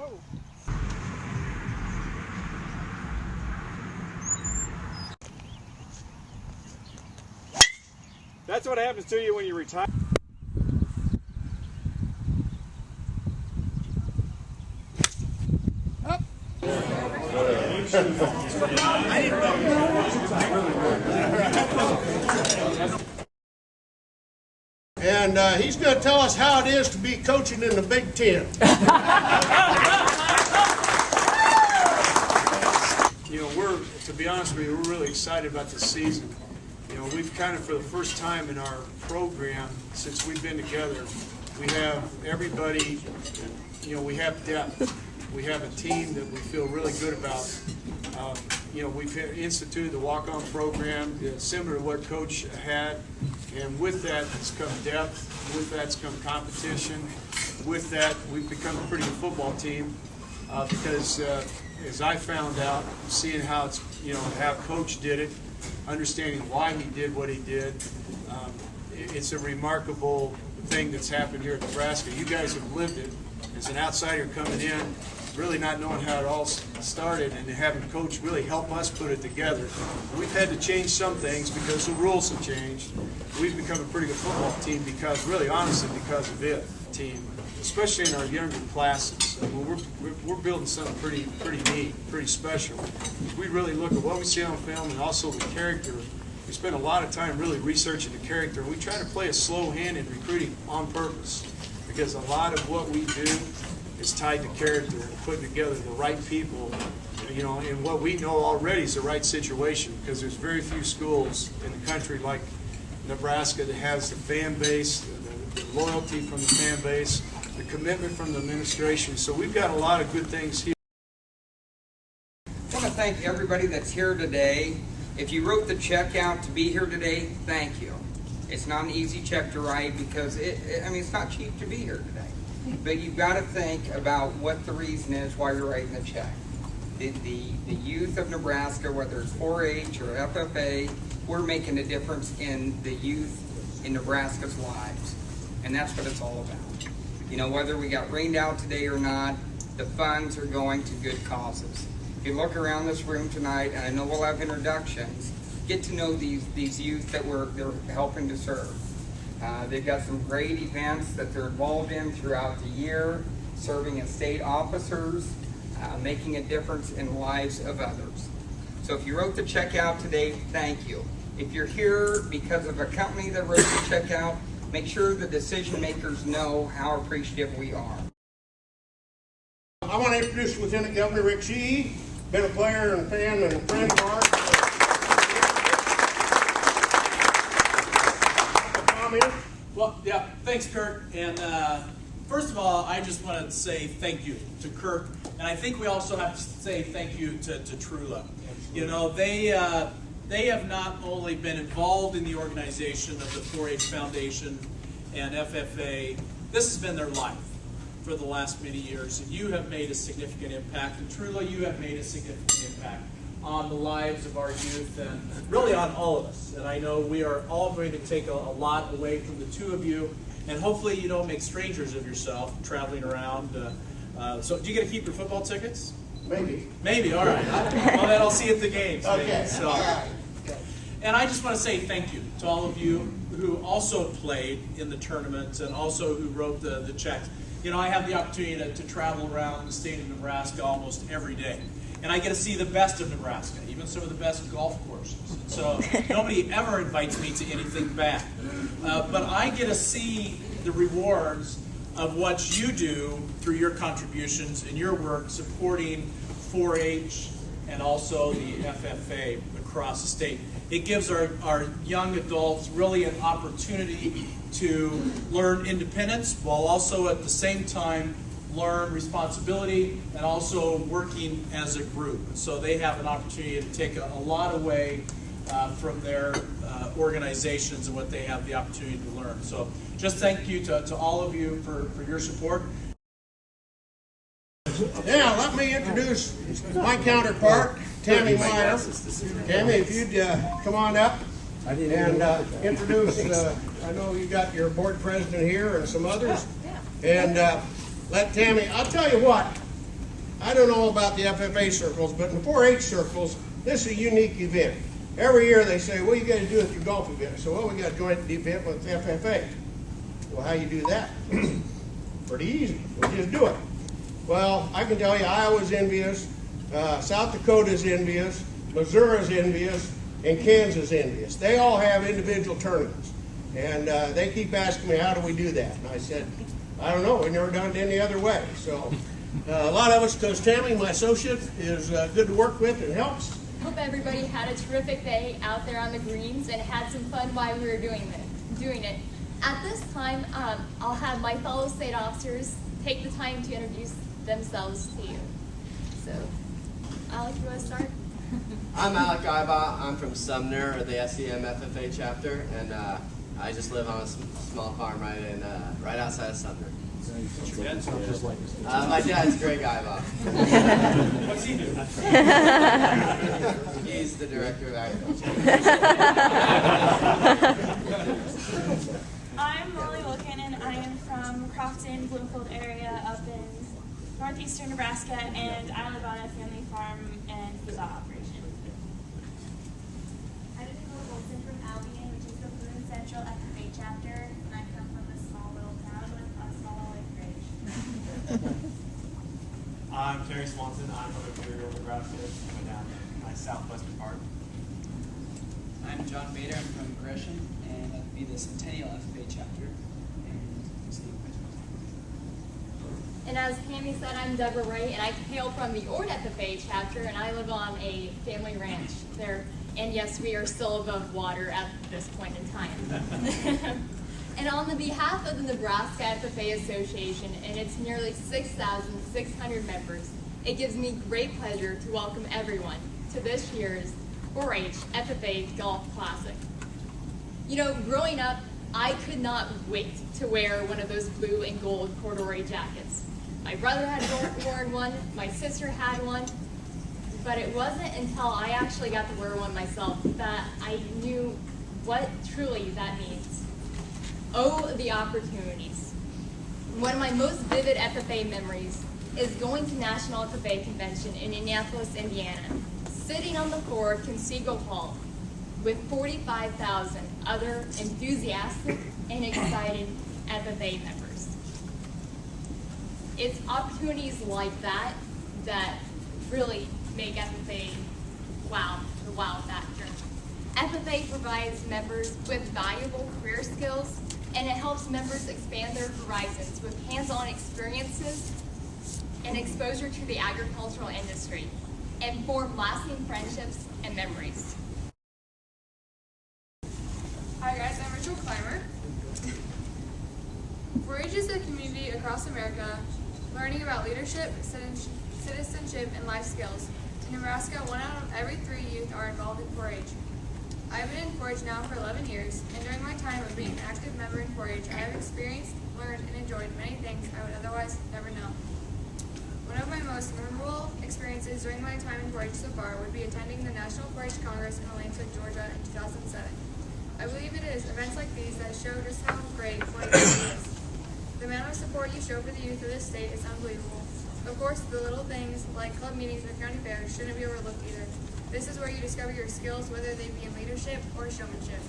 Oh. That's what happens to you when you retire. Up. And he's going to tell us how it is to be coaching in the Big Ten. You know, to be honest with you, we're really excited about this season. You know, we've kind of, for the first time in our program since we've been together, we have everybody, you know, we have depth. We have a team that we feel really good about. You know, we've instituted the walk-on program, similar to what Coach had, and with that has come depth, with that's come competition, with that we've become a pretty good football team because as I found out, seeing how it's, you know, how Coach did it, understanding why he did what he did, it's a remarkable thing that's happened here at Nebraska. You guys have lived it. As an outsider coming in, really not knowing how it all started, and having Coach really help us put it together. We've had to change some things because the rules have changed. We've become a pretty good football team because, really honestly, because of it, team, especially in our younger classes. I mean, we're building something pretty neat, pretty special. We really look at what we see on film and also the character. We spend a lot of time really researching the character. We try to play a slow hand in recruiting on purpose because a lot of what we do is tied to character and putting together the right people, you know, and what we know already is the right situation because there's very few schools in the country like Nebraska that has the fan base, the loyalty from the fan base, the commitment from the administration. So we've got a lot of good things here. I want to thank everybody that's here today. If you wrote the check out to be here today, thank you. It's not an easy check to write because I mean, it's not cheap to be here today. But you've got to think about what the reason is why you're writing the check. The youth of Nebraska, whether it's 4-H or FFA, we're making a difference in the youth in Nebraska's lives. And that's what it's all about. You know, whether we got rained out today or not, the funds are going to good causes. If you look around this room tonight, and I know we'll have introductions, get to know these youth that they're helping to serve. They've got some great events that they're involved in throughout the year, serving as state officers, making a difference in the lives of others. So if you wrote the check out today, thank you. If you're here because of a company that wrote the check out, make sure the decision makers know how appreciative we are. I want to introduce Lieutenant Governor Rick Sheehy, been a player and fan and friend of ours. Well, yeah, thanks, Kurt. And first of all, I just want to say thank you to Kurt. And I think we also have to say thank you to Trula. You know, they have not only been involved in the organization of the 4-H Foundation and FFA, this has been their life for the last many years. And you have made a significant impact. And Trula, you have made a significant impact on the lives of our youth and really on all of us. And I know we are all going to take a lot away from the two of you, and hopefully you don't make strangers of yourself traveling around. So do you get to keep your football tickets? Maybe. Maybe, all right. Well, then I'll see you at the games. Okay. So, and I just want to say thank you to all of you who also played in the tournament and also who wrote the checks. You know, I have the opportunity to travel around the state of Nebraska almost every day. And I get to see the best of Nebraska, even some of the best golf courses. And so nobody ever invites me to anything bad. But I get to see the rewards of what you do through your contributions and your work supporting 4-H and also the FFA across the state. It gives our young adults really an opportunity to learn independence while also at the same time learn responsibility and also working as a group. So they have an opportunity to take a lot away from their organizations and what they have the opportunity to learn. So just thank you to all of you for your support. Yeah, let me introduce my counterpart, Tammy Meyer. Tammy, if you'd come on up and introduce, I know you got your board president here and some others, and let Tammy, I'll tell you what, I don't know about the FFA circles, but in the 4-H circles, this is a unique event. Every year they say, what do you got to do with your golf event? So, well, we got a joint event with FFA. Well, how you do that? Pretty easy. We just do it. Well, I can tell you Iowa's envious, South Dakota's envious, Missouri's envious, and Kansas is envious. They all have individual tournaments. And they keep asking me, how do we do that? And I said, I don't know. We've never done it any other way. So a lot of us, because Tammy, my associate, is good to work with and helps. Hope everybody had a terrific day out there on the greens and had some fun while we were doing it. At this time, I'll have my fellow state officers take the time to introduce themselves to you. So, Alec, you want to start? I'm Alec Iba. I'm from Sumner, or the SEM FFA chapter, and I just live on a small farm right outside of Sumner. My dad's Greg Iba. What's he do? He's the director of agriculture. I'm Molly Wilkin. I am from Crofton, Bloomfield area up in northeastern Nebraska, and I live on a family farm and food operation. I'm Nicole Wilson from Albion, which is the Boone Central FFA chapter, and I come from a small little town with a small lake ridge. I'm Terry Swanson. I'm from Imperial, Nebraska, coming down my southwestern part. I'm John Bader. I'm from Gresham, and I'd be the Centennial FFA chapter. And as Tammy said, I'm Deborah Wright, and I hail from the Ord FFA chapter, and I live on a family ranch there. And yes, we are still above water at this point in time. And on the behalf of the Nebraska FFA Association and its nearly 6,600 members, it gives me great pleasure to welcome everyone to this year's 4-H FFA Golf Classic. You know, growing up, I could not wait to wear one of those blue and gold corduroy jackets. My brother had worn one, my sister had one, but it wasn't until I actually got to wear one myself that I knew what truly that means. Oh, the opportunities. One of my most vivid FFA memories is going to National FFA Convention in Indianapolis, Indiana, sitting on the floor of Conseco Hall with 45,000 other enthusiastic and excited FFA members. It's opportunities like that that really make FFA the wow factor. FFA provides members with valuable career skills, and it helps members expand their horizons with hands-on experiences and exposure to the agricultural industry, and form lasting friendships and memories. Hi guys, I'm Rachel Clymer. 4-H is a community across America learning about leadership, citizenship, and life skills. In Nebraska, 1 out of every 3 youth are involved in 4-H. I've been in 4-H now for 11 years, and during my time of being an active member in 4-H, I have experienced, learned, and enjoyed many things I would otherwise never know. One of my most memorable experiences during my time in 4-H so far would be attending the National 4-H Congress in Atlanta, Georgia in 2007. I believe it is events like these that show just how great 4-H is. The amount of support you show for the youth of this state is unbelievable. Of course, the little things like club meetings or county fairs shouldn't be overlooked either. This is where you discover your skills, whether they be in leadership or showmanship.